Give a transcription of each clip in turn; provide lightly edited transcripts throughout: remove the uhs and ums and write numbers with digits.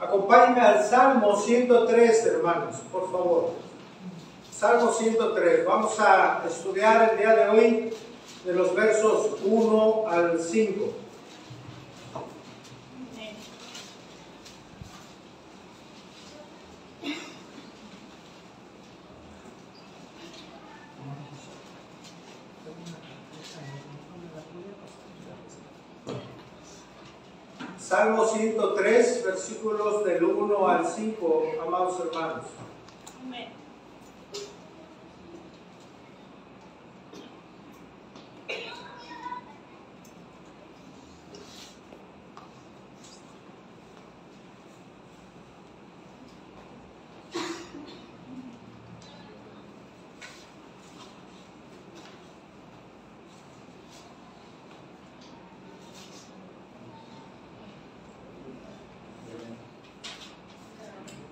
Acompáñenme al Salmo 103, hermanos, por favor. Salmo 103. Vamos a estudiar el día de hoy de los versos 1 al 5. Salmo 103, versículos del 1 al 5, amados hermanos. Amén.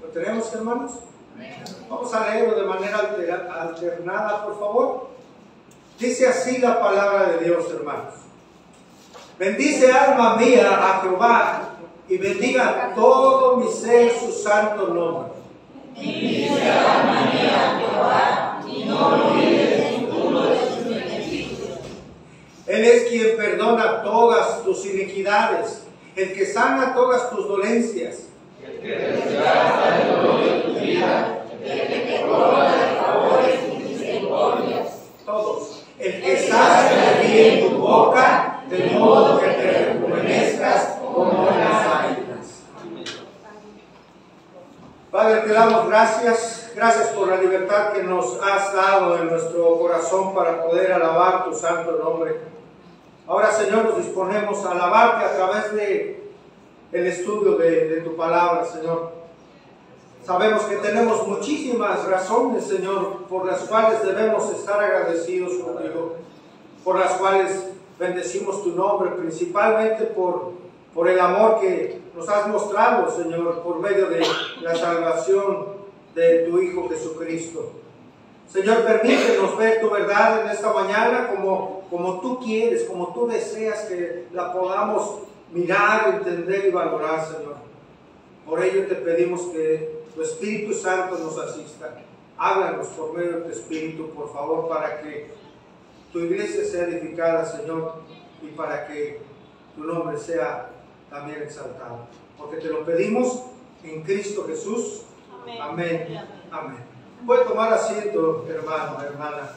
¿Lo tenemos, hermanos? Vamos a leerlo de manera alternada, por favor. Dice así la palabra de Dios, hermanos. Bendice, alma mía, a Jehová, y bendiga todo mi ser su santo nombre. Bendice, alma mía, a Jehová, y no olvides ninguno de sus beneficios. Él es quien perdona todas tus iniquidades, el que sana todas tus dolencias, El que rescata el dolor de tu vida, el que te corona de favores y misericordias. todos. El que sacia bien tu boca, de modo que te rejuvenezcas como las águilas. Padre, te damos gracias. Gracias por la libertad que nos has dado en nuestro corazón para poder alabar tu santo nombre. Ahora, Señor, nos disponemos a alabarte a través de el estudio de tu palabra, Señor. Sabemos que tenemos muchísimas razones, Señor, por las cuales debemos estar agradecidos contigo, por las cuales bendecimos tu nombre, principalmente por el amor que nos has mostrado, Señor, por medio de la salvación de tu Hijo Jesucristo. Señor, permítenos ver tu verdad en esta mañana como tú quieres, como tú deseas que la podamos mirar, entender y valorar, Señor. Por ello te pedimos que tu Espíritu Santo nos asista. Háblanos por medio de tu Espíritu, por favor, para que tu iglesia sea edificada, Señor, y para que tu nombre sea también exaltado. Porque te lo pedimos en Cristo Jesús. Amén. Amén. Amén. Puede tomar asiento, hermano, hermana.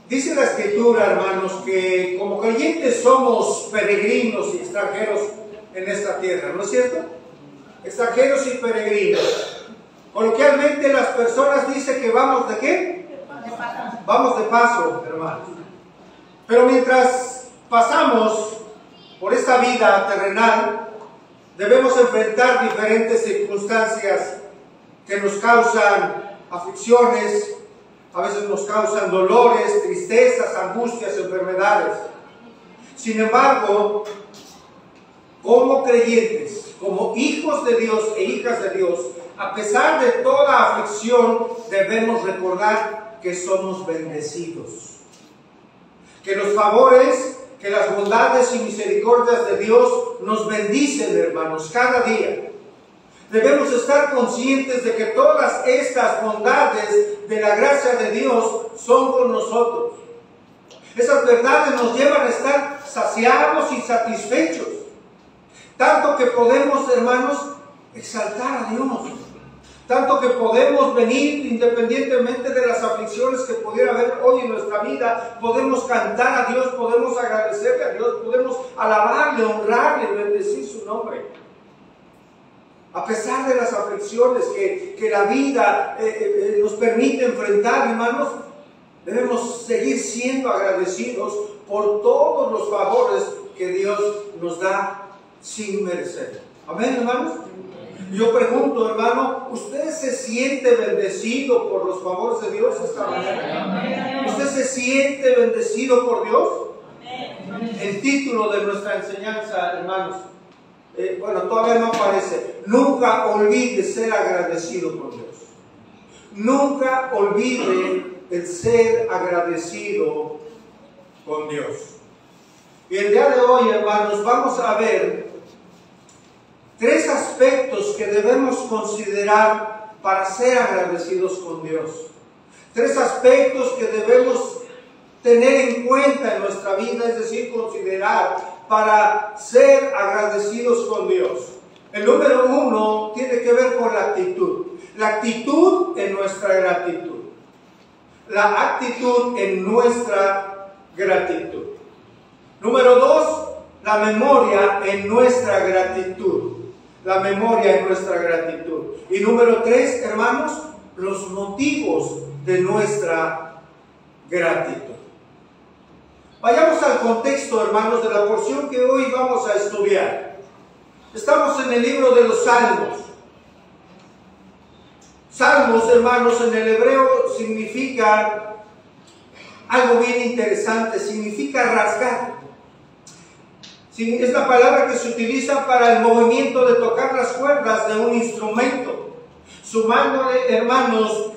Dice la Escritura, hermanos, que como creyentes somos peregrinos y extranjeros en esta tierra, ¿no es cierto? Extranjeros y peregrinos. Coloquialmente las personas dicen que vamos ¿de qué? Vamos de paso, hermanos. Pero mientras pasamos por esta vida terrenal, debemos enfrentar diferentes circunstancias que nos causan aflicciones, a veces nos causan dolores, tristezas, angustias, enfermedades. Sin embargo, como creyentes, como hijos de Dios e hijas de Dios, a pesar de toda aflicción, debemos recordar que somos bendecidos. Que los favores, que las bondades y misericordias de Dios nos bendicen, hermanos, cada día. Debemos estar conscientes de que todas estas bondades de la gracia de Dios son con nosotros. Esas verdades nos llevan a estar saciados y satisfechos. Tanto que podemos, hermanos, exaltar a Dios. Tanto que podemos venir independientemente de las aflicciones que pudiera haber hoy en nuestra vida. Podemos cantar a Dios, podemos agradecerle a Dios, podemos alabarle, honrarle, bendecir su nombre. A pesar de las aflicciones que la vida nos permite enfrentar, hermanos, debemos seguir siendo agradecidos por todos los favores que Dios nos da sin merecer. Amén, hermanos. Yo pregunto, hermano, ¿usted se siente bendecido por los favores de Dios esta mañana? ¿Usted se siente bendecido por Dios? El título de nuestra enseñanza, hermanos, bueno, todavía no aparece. Nunca olvides ser agradecido por Dios. nunca olvide el ser agradecido con Dios. Y el día de hoy, hermanos, vamos a ver 3 aspectos que debemos considerar para ser agradecidos con Dios. 3 aspectos que debemos tener en cuenta en nuestra vida, es decir, considerar para ser agradecidos con Dios. El número 1 tiene que ver con la actitud. La actitud en nuestra gratitud. La actitud en nuestra gratitud. Número 2, la memoria en nuestra gratitud. La memoria en nuestra gratitud. Y número 3, hermanos, los motivos de nuestra gratitud. Vayamos al contexto, hermanos, de la porción que hoy vamos a estudiar. Estamos en el libro de los Salmos. Salmos, hermanos, en el hebreo significa algo bien interesante, significa rasgar. Es la palabra que se utiliza para el movimiento de tocar las cuerdas de un instrumento, sumándole, hermanos,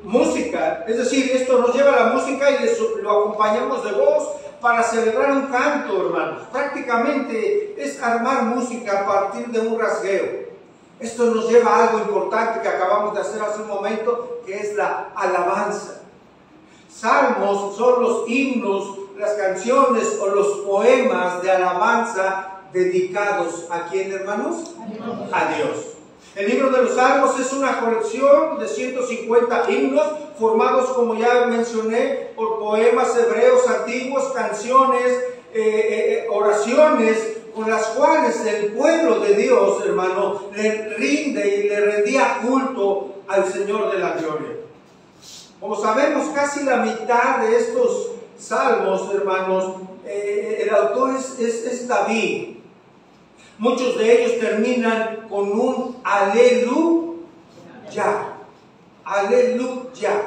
música. Es decir, esto nos lleva a la música y lo acompañamos de voz para celebrar un canto, hermanos. Prácticamente es armar música a partir de un rasgueo. Esto nos lleva a algo importante que acabamos de hacer hace un momento, que es la alabanza. Salmos son los himnos, las canciones o los poemas de alabanza dedicados ¿a quién, hermanos? A Dios. El libro de los Salmos es una colección de 150 himnos formados, como ya mencioné, por poemas hebreos antiguos, canciones, oraciones, con las cuales el pueblo de Dios, hermano, le rinde y le rendía culto al Señor de la gloria. Como sabemos, casi la mitad de estos salmos, hermanos, el autor es David. Muchos de ellos terminan con un aleluya, aleluya,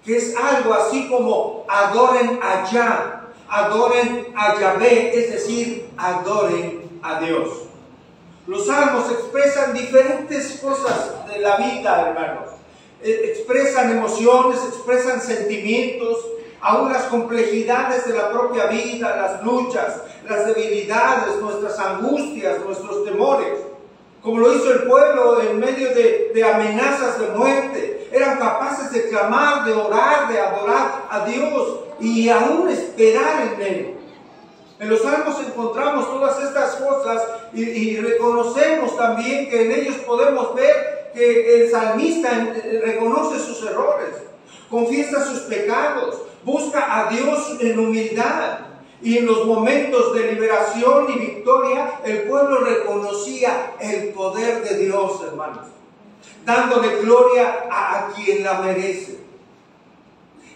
que es algo así como adoren a Yah, adoren a Yahvé, es decir, adoren a Dios. Los salmos expresan diferentes cosas de la vida, hermanos. Expresan emociones, expresan sentimientos, aún las complejidades de la propia vida, las luchas, las debilidades, nuestras angustias, nuestros temores. Como lo hizo el pueblo en medio de amenazas de muerte, eran capaces de clamar, de orar, de adorar a Dios y aún esperar en Él. En los salmos encontramos todas estas cosas y reconocemos también que en ellos podemos ver que el salmista reconoce sus errores, confiesa sus pecados, busca a Dios en humildad. Y en los momentos de liberación y victoria, el pueblo reconocía el poder de Dios, hermanos, dándole gloria a quien la merece.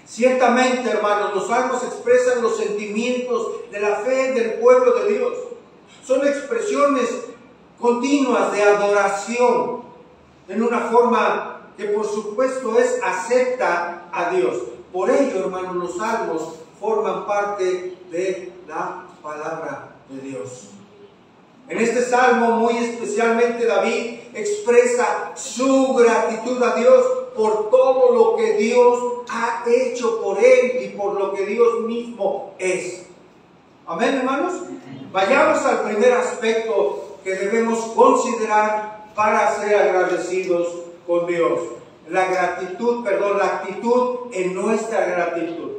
Ciertamente, hermanos, los salmos expresan los sentimientos de la fe del pueblo de Dios. Son expresiones continuas de adoración, en una forma que por supuesto acepta a Dios. Por ello, hermanos, los salmos forman parte de la palabra de Dios. En este salmo, muy especialmente, David expresa su gratitud a Dios por todo lo que Dios ha hecho por él y por lo que Dios mismo es. Amén, hermanos. Vayamos al primer aspecto que debemos considerar para ser agradecidos con Dios. La actitud en nuestra gratitud.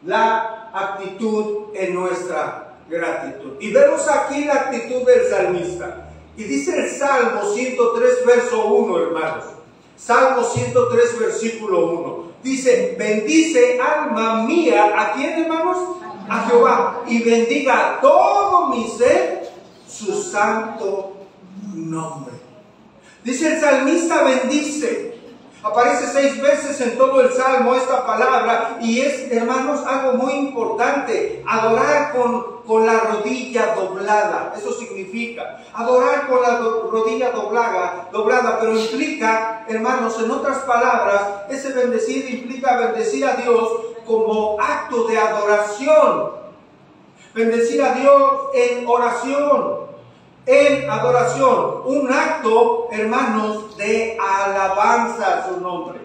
La actitud en nuestra gratitud. Y vemos aquí la actitud del salmista. Y dice el Salmo 103, verso 1, hermanos. Salmo 103, versículo 1. Dice, bendice alma mía, ¿a quién, hermanos? A Jehová. Y bendiga todo mi ser su santo nombre. Dice el salmista, bendice. Aparece 6 veces en todo el Salmo esta palabra y es, hermanos, algo muy importante. Adorar con la rodilla doblada. Eso significa adorar con la rodilla doblada, pero implica, hermanos, en otras palabras, ese bendecir implica bendecir a Dios como acto de adoración. Bendecir a Dios en oración. en adoración, un acto, hermanos, de alabanza a su nombre.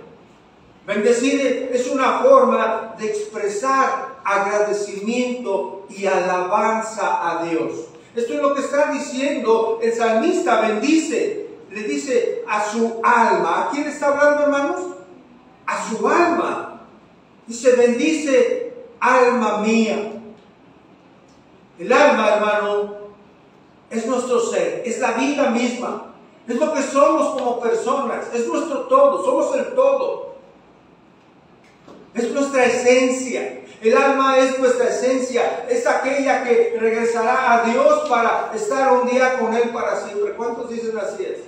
Bendecir es una forma de expresar agradecimiento y alabanza a Dios. Esto es lo que está diciendo el salmista. Bendice, le dice a su alma. ¿A quién está hablando, hermanos? A su alma. Dice, bendice alma mía. El alma, hermano, es nuestro ser, es la vida misma, es lo que somos como personas, es nuestro todo, somos el todo, es nuestra esencia. El alma es nuestra esencia, es aquella que regresará a Dios para estar un día con Él para siempre. ¿Cuántos dicen así es?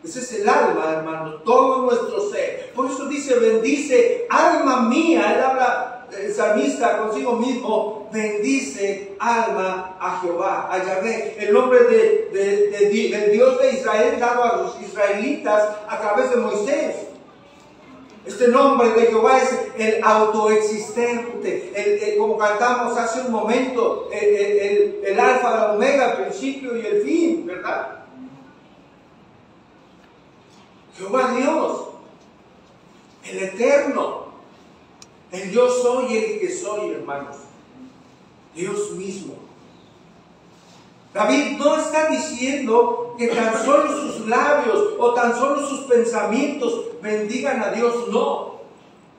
Ese es el alma, hermano, todo nuestro ser. Por eso dice, bendice alma mía. Él habla, el salmista consigo mismo, bendice alma a Jehová, a Yahvé, el nombre del Dios de Israel dado a los israelitas a través de Moisés. Este nombre de Jehová es el autoexistente, como cantamos hace un momento, el alfa, la omega, el principio y el fin, ¿verdad? Jehová Dios, el eterno, el yo soy el que soy, hermanos. Dios mismo. David no está diciendo que tan solo sus labios o tan solo sus pensamientos bendigan a Dios, no.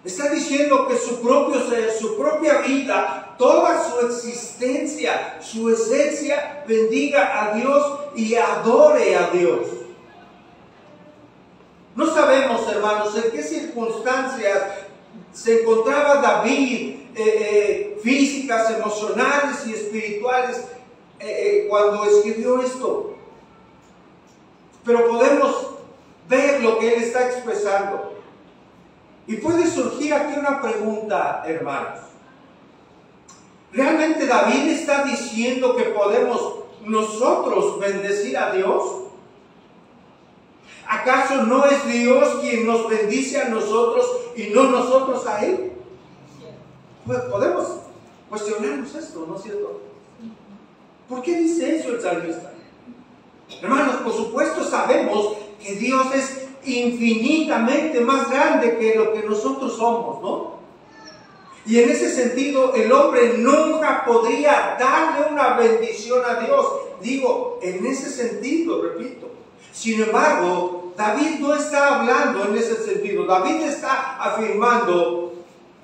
Está diciendo que su propio ser, su propia vida, toda su existencia, su esencia, bendiga a Dios y adore a Dios. No sabemos, hermanos, en qué circunstancias se encontraba David, físicas, emocionales y espirituales, cuando escribió esto. Pero podemos ver lo que él está expresando. Y puede surgir aquí una pregunta, hermanos. ¿Realmente David está diciendo que podemos nosotros bendecir a Dios? ¿Acaso no es Dios quien nos bendice a nosotros y no nosotros a Él? Pues podemos cuestionarnos esto, ¿no es cierto? ¿Por qué dice eso el salmista? Hermanos, por supuesto sabemos que Dios es infinitamente más grande que lo que nosotros somos, ¿no? Y en ese sentido, el hombre nunca podría darle una bendición a Dios. Digo, en ese sentido, repito. Sin embargo, David no está hablando en ese sentido. David está afirmando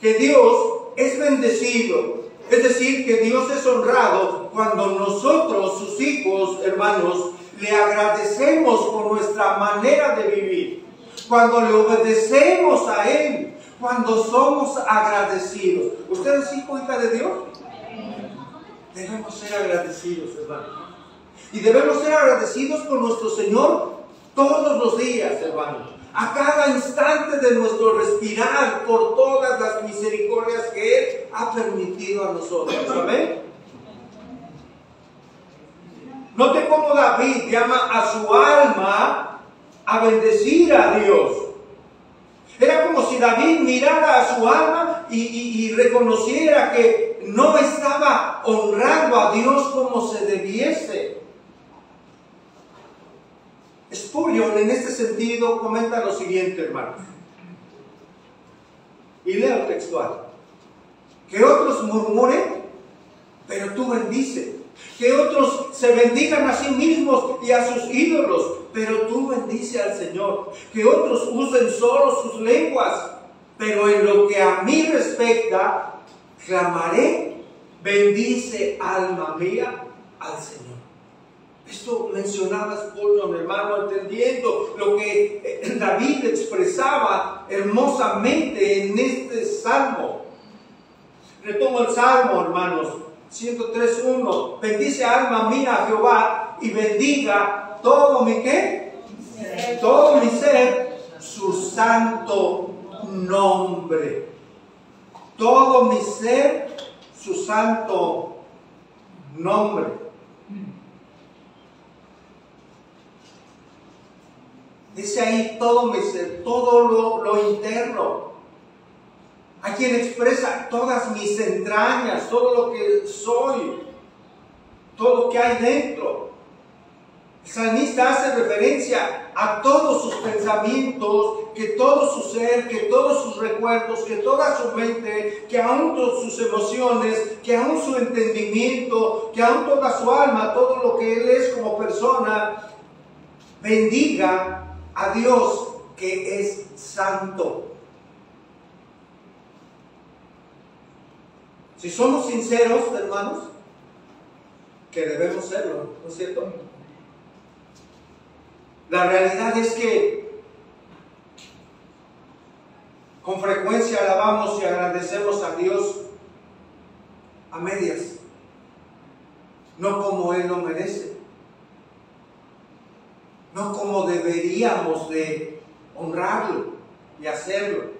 que Dios es bendecido. Es decir, que Dios es honrado cuando nosotros, sus hijos, hermanos, le agradecemos por nuestra manera de vivir. Cuando le obedecemos a Él. Cuando somos agradecidos. ¿Usted es hijo, hija de Dios? Debemos ser agradecidos, hermanos. Y debemos ser agradecidos con nuestro Señor todos los días, hermanos. A cada instante de nuestro respirar por todas las misericordias que Él ha permitido a nosotros. ¿Amén? Note cómo David llama a su alma a bendecir a Dios. Era como si David mirara a su alma y reconociera que no estaba honrando a Dios como se debiese. Spurgeon en este sentido comenta lo siguiente, hermanos. Y leo textual. Que otros murmuren, pero tú bendice. Que otros se bendigan a sí mismos y a sus ídolos, pero tú bendice al Señor. Que otros usen solo sus lenguas, pero en lo que a mí respecta, clamaré, bendice alma mía al Señor. Esto mencionaba Spurgeon, hermano, entendiendo lo que David expresaba hermosamente en este salmo. Retomo el salmo, hermanos, 103:1. Bendice alma mía a Jehová y bendiga todo mi ¿qué? Todo mi ser, su santo nombre. Todo mi ser, su santo nombre. Dice ahí todo mi ser, todo lo interno. A quien expresa todas mis entrañas, todo lo que soy. todo lo que hay dentro. El salmista hace referencia a todos sus pensamientos, que todo su ser, que todos sus recuerdos, que toda su mente, que aún todas sus emociones, que aún su entendimiento, que aún toda su alma, todo lo que él es como persona, bendiga a Dios que es santo. Si somos sinceros, hermanos, que debemos serlo, ¿no es cierto? La realidad es que con frecuencia alabamos y agradecemos a Dios a medias, no como Él lo merece, no como deberíamos de honrarlo y hacerlo.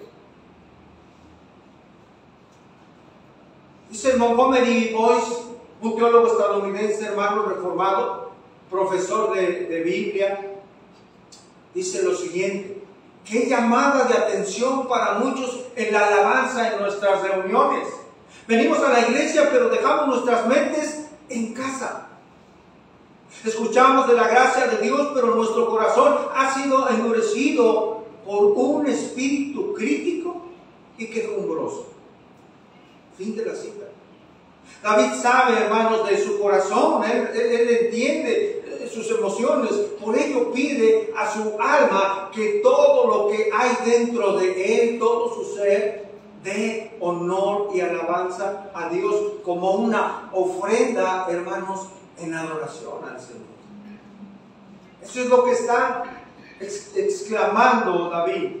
Dice Montgomery Boyce, un teólogo estadounidense, hermano reformado, profesor de Biblia, dice lo siguiente: qué llamada de atención para muchos en la alabanza en nuestras reuniones. Venimos a la iglesia, pero dejamos nuestras mentes en casa. Escuchamos de la gracia de Dios, pero nuestro corazón ha sido endurecido por un espíritu crítico y quejumbroso. Fin de la cita. David sabe, hermanos, de su corazón, él entiende sus emociones, por ello pide a su alma que todo lo que hay dentro de él, todo su ser, dé honor y alabanza a Dios como una ofrenda, hermanos, en adoración al Señor. Eso es lo que está exclamando David.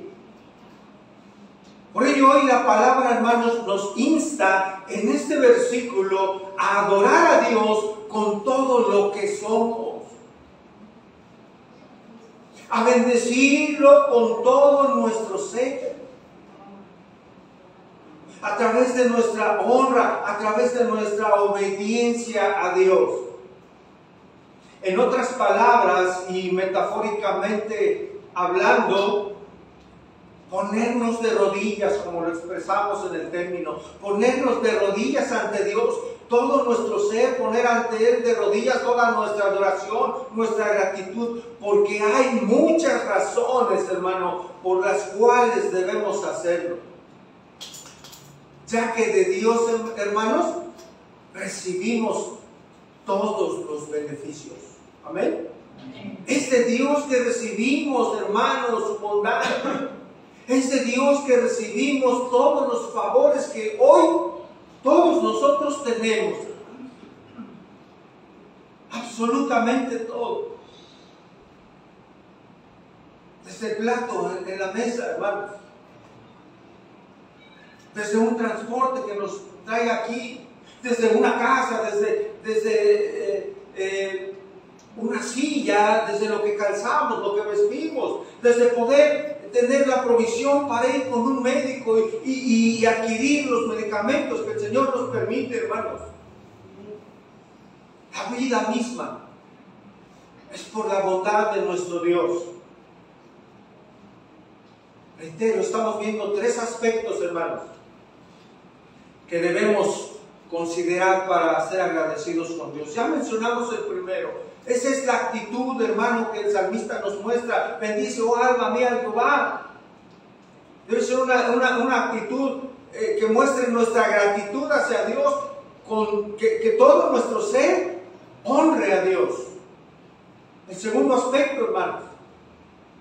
Por ello hoy la palabra, hermanos, nos insta en este versículo a adorar a Dios con todo lo que somos, a bendecirlo con todo nuestro ser, a través de nuestra honra, a través de nuestra obediencia a Dios. En otras palabras y metafóricamente hablando, ponernos de rodillas, como lo expresamos en el término, ponernos de rodillas ante Dios, todo nuestro ser, poner ante Él de rodillas toda nuestra adoración, nuestra gratitud, porque hay muchas razones, hermano, por las cuales debemos hacerlo. Ya que de Dios, hermanos, recibimos todos los beneficios. Amén. Es de Dios que recibimos, hermanos, su bondad. Es de Dios que recibimos todos los favores que hoy todos nosotros tenemos. Absolutamente todo. Desde el plato en la mesa, hermanos. Desde un transporte que nos trae aquí. Desde una casa, desde una silla, desde lo que calzamos, lo que vestimos. Desde poder tener la provisión para ir con un médico y adquirir los medicamentos que el Señor nos permite, hermanos. La vida misma es por la bondad de nuestro Dios. Reitero, estamos viendo tres aspectos, hermanos, que debemos considerar para ser agradecidos con Dios. Ya mencionamos el primero. Esa es la actitud, hermano, que el salmista nos muestra. Bendice, oh alma mía, a Jehová. Debe ser una actitud que muestre nuestra gratitud hacia Dios, que todo nuestro ser honre a Dios. El segundo aspecto, hermanos,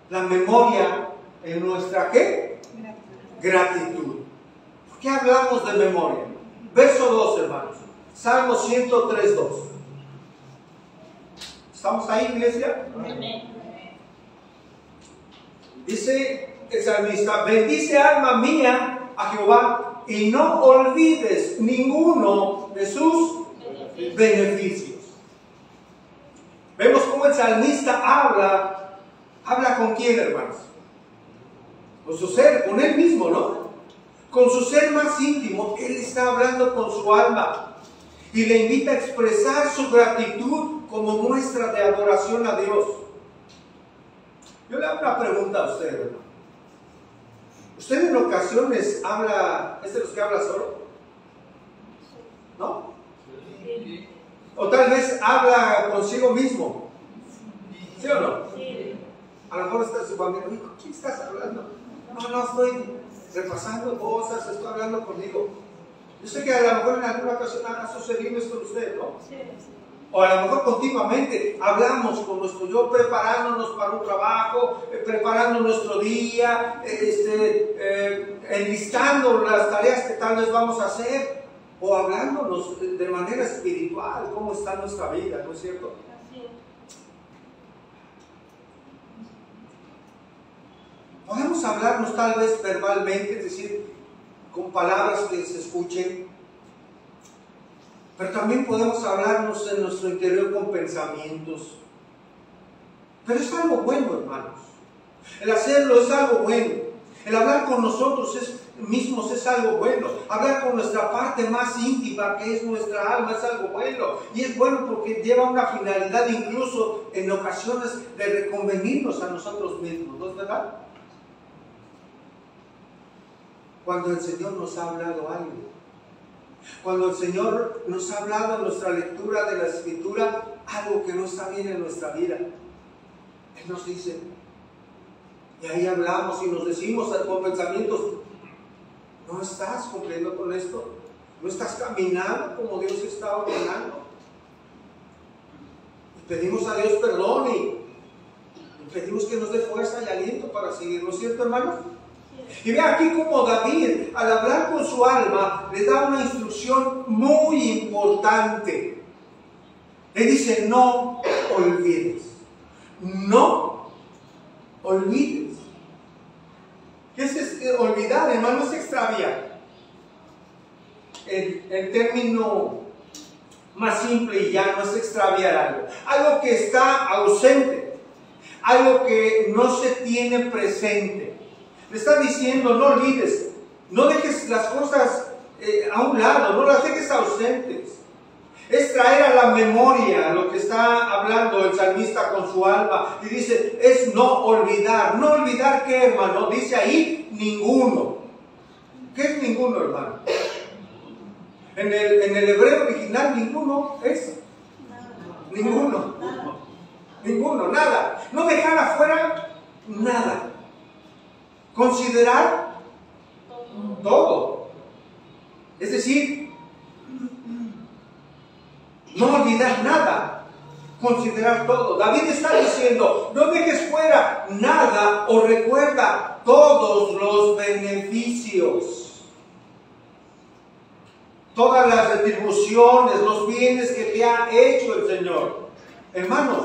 la memoria en nuestra ¿qué? Gratitud. ¿Por qué hablamos de memoria? Verso 2, hermanos. Salmo 103, 2. ¿Estamos ahí, iglesia? Amén. Dice el salmista: bendice alma mía a Jehová y no olvides ninguno de sus beneficios. Vemos cómo el salmista habla con quién, hermanos. Con su ser, con él mismo, ¿no? Con su ser más íntimo. Él está hablando con su alma y le invita a expresar su gratitud como muestra de adoración a Dios. Yo le hago una pregunta a usted, hermano. ¿Usted en ocasiones habla, es de los que habla solo? ¿No? O tal vez habla consigo mismo. ¿Sí o no? Sí. A lo mejor está su familia, ¿con quién estás hablando? No, estoy repasando cosas, estoy hablando conmigo. Yo sé que a lo mejor en alguna ocasión ha sucedido esto con usted, ¿no? Sí. O a lo mejor continuamente hablamos con nuestro yo, preparándonos para un trabajo, preparando nuestro día, enlistando las tareas que tal vez vamos a hacer, o hablándonos de manera espiritual, cómo está nuestra vida, ¿no es cierto? Así es. Podemos hablarnos tal vez verbalmente, es decir, con palabras que se escuchen, pero también podemos hablarnos en nuestro interior con pensamientos. Pero es algo bueno, hermanos. El hacerlo es algo bueno. El hablar con nosotros mismos es algo bueno. Hablar con nuestra parte más íntima, que es nuestra alma, es algo bueno. Y es bueno porque lleva una finalidad, incluso en ocasiones, de reconvenirnos a nosotros mismos, ¿no es verdad? Cuando el Señor nos ha hablado algo, cuando el Señor nos ha hablado en nuestra lectura de la Escritura algo que no está bien en nuestra vida, Él nos dice, y ahí hablamos y nos decimos con pensamientos, no estás cumpliendo con esto, no estás caminando como Dios está ordenando. Y pedimos a Dios perdón y pedimos que nos dé fuerza y aliento para seguir, ¿no es cierto, hermanos? Y ve aquí como David, al hablar con su alma, le da una instrucción muy importante. Le dice, no olvides. No olvides. ¿Qué es olvidar, hermano? Es extraviar. El término más simple y llano es extraviar algo. Algo que está ausente. Algo que no se tiene presente. Le está diciendo, no olvides, no dejes las cosas a un lado, no las dejes ausentes. Es traer a la memoria lo que está hablando el salmista con su alma. Y dice, es no olvidar. ¿No olvidar qué, hermano? Dice ahí, ninguno. ¿Qué es ninguno, hermano? En el hebreo original, ninguno es ninguno. Ninguno, nada. No dejar afuera nada. Considerar todo. Es decir, no olvidar nada. Considerar todo. David está diciendo, no dejes fuera nada o recuerda todos los beneficios. Todas las retribuciones, los bienes que te ha hecho el Señor. Hermanos,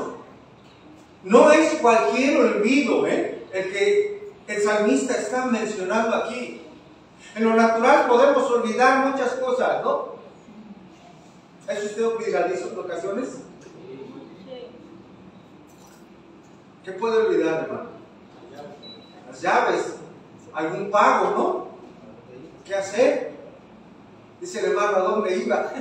no es cualquier olvido, el que el salmista está mencionando aquí. En lo natural podemos olvidar muchas cosas, ¿no? ¿Es usted olvidadizo en ocasiones? Sí. ¿Qué puede olvidar, hermano? Las llaves, algún pago, ¿no? ¿Qué hacer? Dice el hermano, ¿a dónde iba?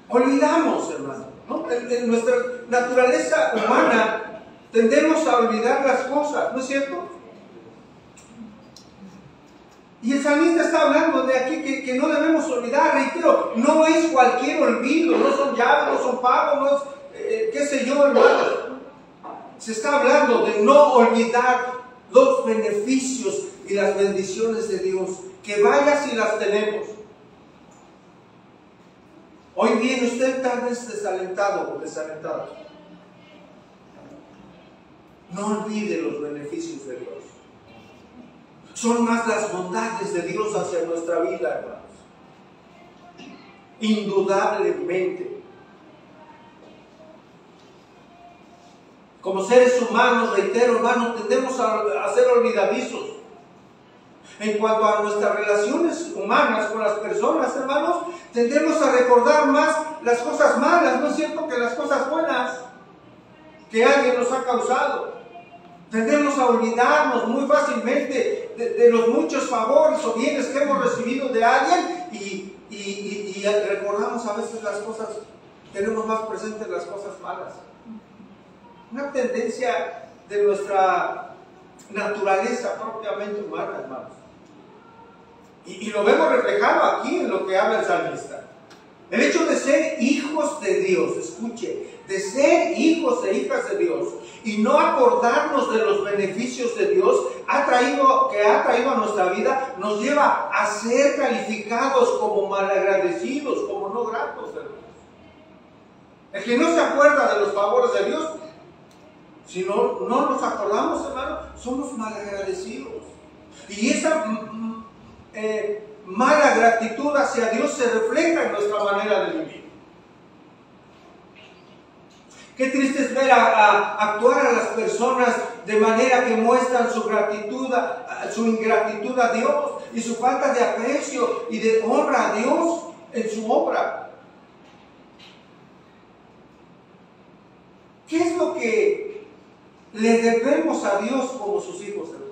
Olvidamos, hermano, ¿no? En nuestra naturaleza humana tendemos a olvidar las cosas, ¿no es cierto? Y el salmista está hablando de aquí que no debemos olvidar, reitero, no es cualquier olvido, no son llaves, no son pagos, no es, qué sé yo, hermano. Se está hablando de no olvidar los beneficios y las bendiciones de Dios, que vaya si las tenemos. Hoy viene usted tal vez desalentado o desalentada. No olvide los beneficios de Dios. Son más las bondades de Dios hacia nuestra vida, hermanos. Indudablemente. Como seres humanos, reitero, hermanos, tendemos a ser olvidadizos. En cuanto a nuestras relaciones humanas con las personas, hermanos, tendemos a recordar más las cosas malas, ¿no es cierto?, que las cosas buenas que alguien nos ha causado. Tendemos a olvidarnos muy fácilmente de los muchos favores o bienes que hemos recibido de alguien y recordamos a veces las cosas, tenemos más presentes las cosas malas. Una tendencia de nuestra naturaleza propiamente humana, hermanos. Y lo vemos reflejado aquí en lo que habla el salmista. El hecho de ser hijos de Dios, escuche, de ser hijos e hijas de Dios y no acordarnos de los beneficios de Dios que ha traído a nuestra vida, nos lleva a ser calificados como malagradecidos, como no gratos, hermanos. El que no se acuerda de los favores de Dios, si no nos acordamos, hermano, somos malagradecidos. Y esa mala gratitud hacia Dios se refleja en nuestra manera de vivir. Qué triste es ver actuar a las personas de manera que muestran su ingratitud a Dios y su falta de aprecio y de honra a Dios en su obra. ¿Qué es lo que le debemos a Dios como sus hijos, hermanos?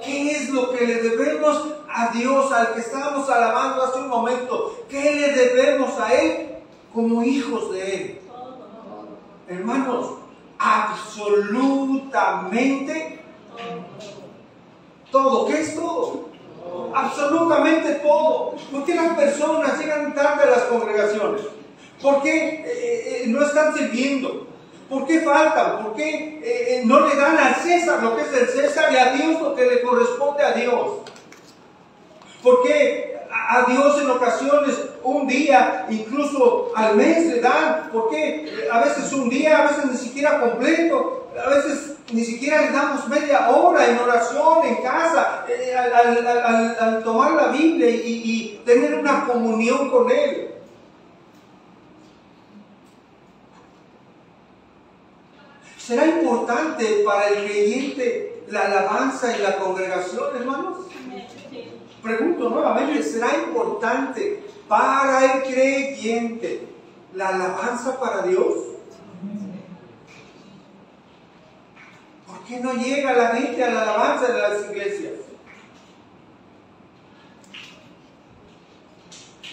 ¿Qué es lo que le debemos a Dios, al que estábamos alabando hace un momento? ¿Qué le debemos a Él como hijos de Él? Hermanos, absolutamente todo. ¿Qué es todo? Absolutamente todo. ¿Por qué las personas llegan tarde a las congregaciones? ¿Por qué no están sirviendo? ¿Por qué faltan? ¿Por qué no le dan al César lo que es del César y a Dios lo que le corresponde a Dios? ¿Por qué a Dios en ocasiones un día, incluso al mes le dan? ¿Por qué a veces un día, a veces ni siquiera completo? A veces ni siquiera le damos media hora en oración en casa, al tomar la Biblia y tener una comunión con Él. ¿Será importante para el creyente la alabanza en la congregación, hermanos? Pregunto nuevamente, ¿será importante para el creyente la alabanza para Dios? ¿Por qué no llega la gente a la alabanza de las iglesias?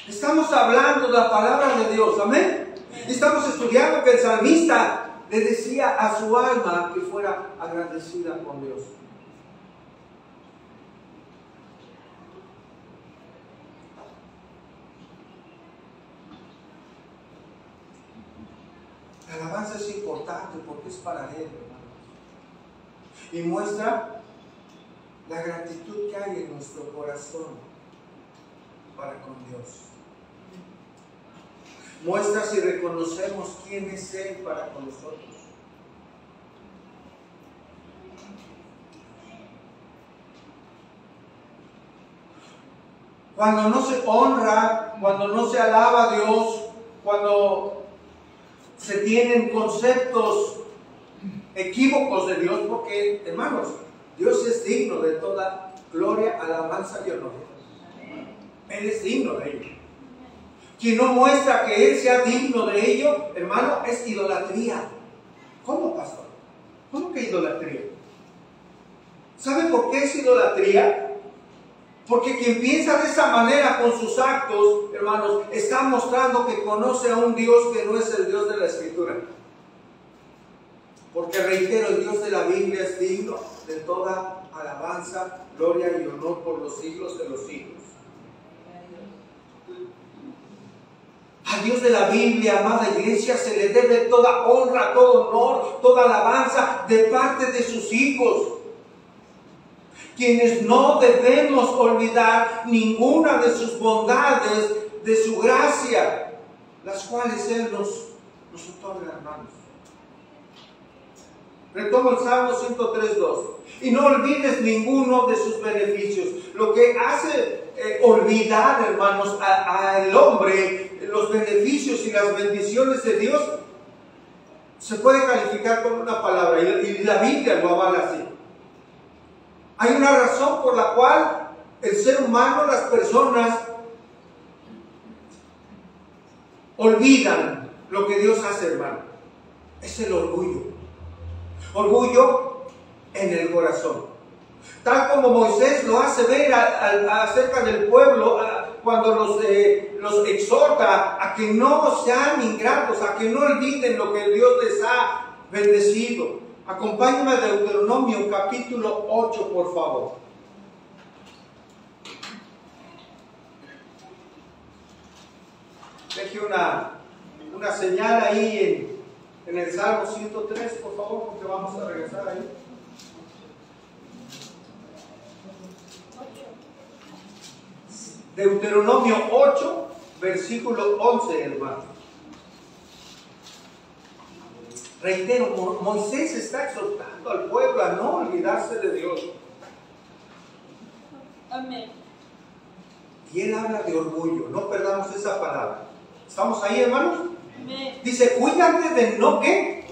Estamos hablando de la palabra de Dios, amén. Estamos estudiando que el salmista le decía a su alma que fuera agradecida con Dios. La alabanza es importante porque es para Él, hermanos. Y muestra la gratitud que hay en nuestro corazón para con Dios. Muestra si reconocemos quién es Él para con nosotros. Cuando no se honra, cuando no se alaba a Dios, cuando se tienen conceptos equívocos de Dios, porque, hermanos, Dios es digno de toda gloria, alabanza y honor. Él es digno de ello. Quien no muestra que Él sea digno de ello, hermano, es idolatría. ¿Cómo, pastor? ¿Cómo que idolatría? ¿Sabe por qué es idolatría? Porque quien piensa de esa manera con sus actos, hermanos, está mostrando que conoce a un Dios que no es el Dios de la Escritura. Porque, reitero, el Dios de la Biblia es digno de toda alabanza, gloria y honor por los siglos de los siglos. Al Dios de la Biblia, amada iglesia, se le debe toda honra, todo honor, toda alabanza de parte de sus hijos, quienes no debemos olvidar ninguna de sus bondades, de su gracia, las cuales Él nos otorga, hermanos. Retomo el Salmo 103:2. Y no olvides ninguno de sus beneficios. Lo que hace olvidar, hermanos, al hombre los beneficios y las bendiciones de Dios se puede calificar con una palabra, y la Biblia lo avala así. Hay una razón por la cual el ser humano, las personas, olvidan lo que Dios hace, hermano. Es el orgullo. Orgullo en el corazón. Tal como Moisés lo hace ver acerca del pueblo cuando los exhorta a que no sean ingratos, a que no olviden lo que Dios les ha bendecido. Acompáñame a Deuteronomio capítulo 8, por favor. Deje una señal ahí en el Salmo 103, por favor, porque vamos a regresar ahí. Deuteronomio 8, versículo 11, hermano. Reitero, Moisés está exhortando al pueblo a no olvidarse de Dios. Amén. Y él habla de orgullo, no perdamos esa palabra. ¿Estamos ahí, hermanos? Amén. Dice, cuídate de no qué.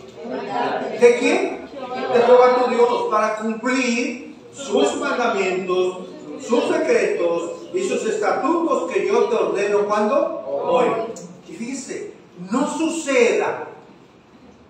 ¿De quién? De Jehová tu Dios, para cumplir sus mandamientos, sus decretos y sus estatutos que yo te ordeno. ¿Cuándo? Hoy. Y fíjese, no suceda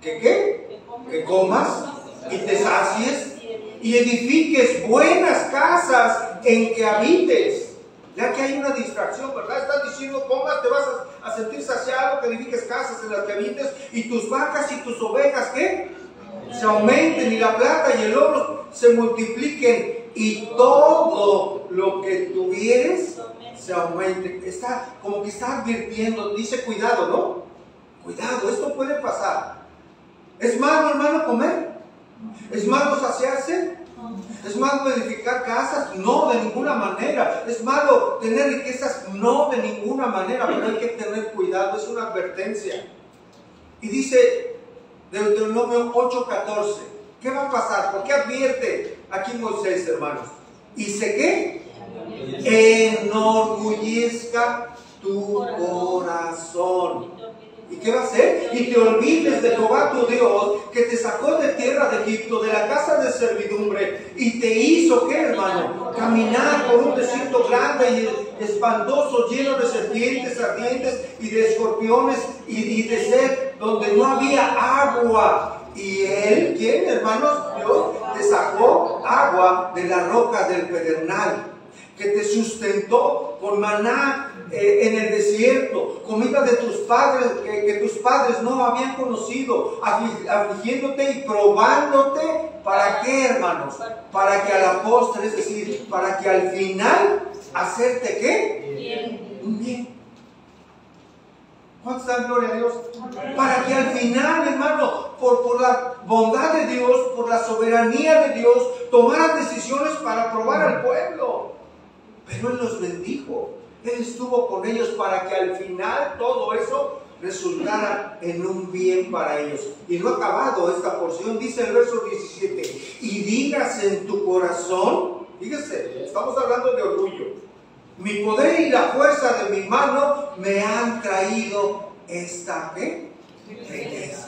que ¿qué? Que comas y te sacies y edifiques buenas casas en que habites. Ya que hay una distracción, ¿verdad? Estás diciendo, comas, te vas a sentir saciado, que edifiques casas en las que habites y tus vacas y tus ovejas, ¿qué? Se aumenten, y la plata y el oro se multipliquen, y todo lo que tuvieres se aumente. Está como que está advirtiendo, dice cuidado, ¿no? Cuidado, esto puede pasar. ¿Es malo, hermano, comer? ¿Es malo saciarse? ¿Es malo edificar casas? No, de ninguna manera. ¿Es malo tener riquezas? No, de ninguna manera, pero hay que tener cuidado, es una advertencia. Y dice Deuteronomio 8:14, ¿qué va a pasar? ¿Por qué advierte aquí Moisés, hermanos? Y sé que enorgullezca tu corazón. ¿Y qué va a hacer? Y te olvides de Jehová tu Dios, que te sacó de tierra de Egipto, de la casa de servidumbre, y te hizo, ¿qué, hermano? Caminar por un desierto grande y espantoso, lleno de serpientes ardientes y de escorpiones y de sed, donde no había agua. Y él, ¿quién, hermanos? Dios te sacó agua de la roca del pedernal, que te sustentó con maná en el desierto, comida de tus padres que tus padres no habían conocido, afligiéndote y probándote. ¿Para qué, hermanos? Para que a la postre, es decir, para que al final hacerte ¿qué? Bien. Un bien. ¿Cuántos dan gloria a Dios? Amén. Para que al final, hermano, por la bondad de Dios, por la soberanía de Dios, tomaran decisiones para probar al pueblo. Pero Él los bendijo. Él estuvo con ellos para que al final todo eso resultara en un bien para ellos. Y no ha acabado esta porción, dice el verso 17. Y digas en tu corazón, fíjese, estamos hablando de orgullo. Mi poder y la fuerza de mi mano me han traído esta ¿qué? Riqueza.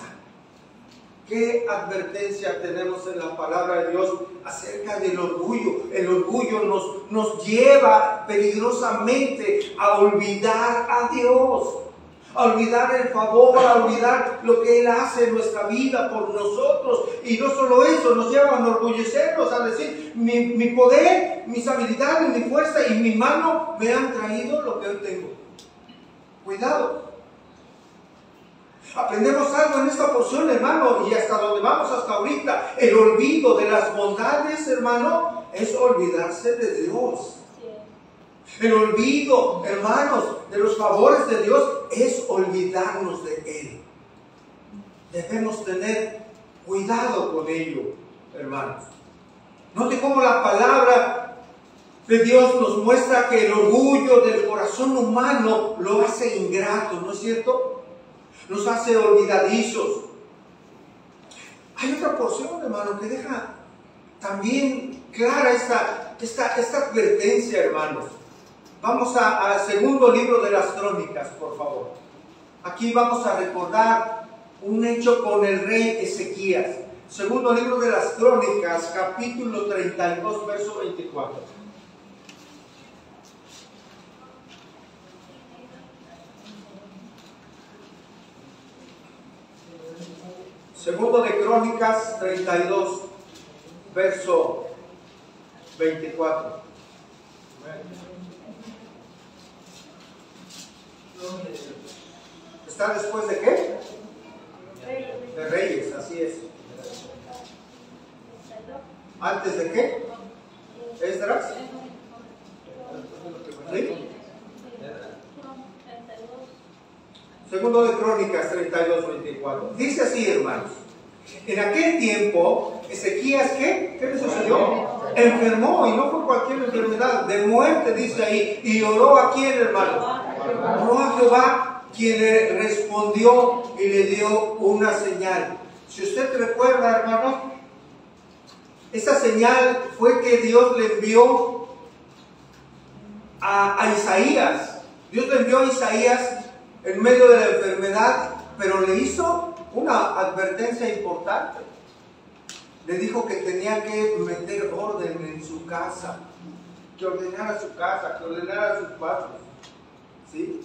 ¿Qué advertencia tenemos en la palabra de Dios acerca del orgullo? El orgullo nos lleva peligrosamente a olvidar a Dios, a olvidar el favor, a olvidar lo que Él hace en nuestra vida por nosotros. Y no solo eso, nos lleva a enorgullecernos, a decir, mi poder, mis habilidades, mi fuerza y mi mano me han traído lo que hoy tengo. Cuidado. Aprendemos algo en esta porción, hermano, y hasta donde vamos hasta ahorita. El olvido de las bondades, hermano, es olvidarse de Dios. El olvido, hermanos, de los favores de Dios es olvidarnos de Él. Debemos tener cuidado con ello, hermanos. Note cómo la palabra de Dios nos muestra que el orgullo del corazón humano lo hace ingrato, ¿no es cierto? Nos hace olvidadizos. Hay otra porción, hermano, que deja también clara esta advertencia, hermanos. Vamos al segundo libro de las Crónicas, por favor. Aquí vamos a recordar un hecho con el rey Ezequías. Segundo libro de las Crónicas, capítulo 32, verso 24. Segundo de Crónicas 32, verso 24. ¿Está después de qué? De Reyes, así es. ¿Antes de qué? ¿Esdras? ¿Sí? Segundo de Crónicas 32:24. Dice así, hermanos. En aquel tiempo, Ezequías, ¿qué le sucedió? Enfermó, y no fue cualquier enfermedad, de muerte, dice ahí. ¿Y oró a quién, hermano? Oró a Jehová, quien le respondió y le dio una señal. Si usted recuerda, hermano, esa señal fue que Dios le envió a Isaías. Dios le envió a Isaías en medio de la enfermedad, pero le hizo una advertencia importante. Le dijo que tenía que meter orden en su casa, que ordenara su casa, que ordenara sus pasos. ¿Sí?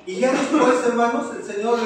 Y ya después, hermanos, el Señor